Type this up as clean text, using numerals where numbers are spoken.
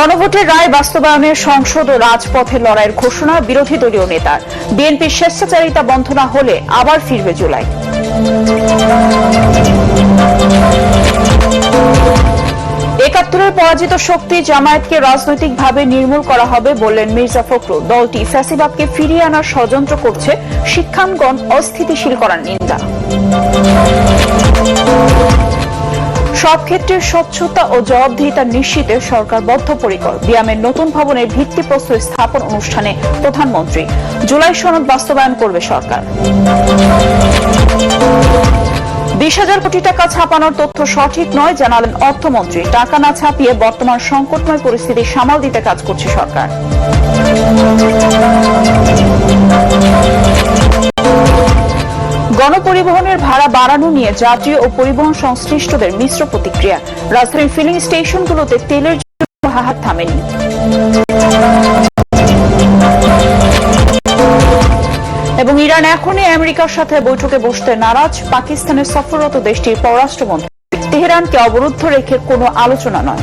গণভোটের রায় বাস্তবায়নের সংসদ ও রাজপথের লড়াইয়ের ঘোষণা বিরোধী দলীয় নেতার। বিএনপির স্বেচ্ছাচারিতা বন্ধ না হলে আবার ফিরবে জুলাই। একাত্তরের পরাজিত শক্তি জামায়াতকে রাজনৈতিকভাবে নির্মূল করা হবে বললেন মির্জা ফখরুল। দলটি ফ্যাসিবাদকে ফিরিয়ে আনার ষড়যন্ত্র করছে, শিক্ষাঙ্গন অস্থিতিশীল করার নিন্দা। সব ক্ষেত্রে স্বচ্ছতা ও জবাবদিহিতা নিশ্চিতে সরকার বদ্ধপরিকর। বিয়ামের নতুন ভবনের ভিত্তিপ্রস্তর স্থাপন অনুষ্ঠানে প্রধানমন্ত্রী। জুলাই সনদ বাস্তবায়ন করবে সরকার। 20,000 কোটি টাকা ছাপানোর তথ্য সঠিক নয় জানালেন অর্থমন্ত্রী। টাকা না ছাপিয়ে বর্তমান সংকটময় পরিস্থিতি সামাল দিতে কাজ করছে সরকার। গণপরিবহনের ভাড়া বাড়ানো নিয়ে যাত্রী ও পরিবহন সংশ্লিষ্টদের মিশ্র প্রতিক্রিয়া। রাজধানীর ফিলিং স্টেশনগুলোতে তেলের জন্য হাহাকার থামেনি। এবং ইরান এখনই আমেরিকার সাথে বৈঠকে বসতে নারাজ। পাকিস্তানের সফররত দেশটির পররাষ্ট্রমন্ত্রী। তেহরানকে অবরুদ্ধ রেখে কোনো আলোচনা নয়।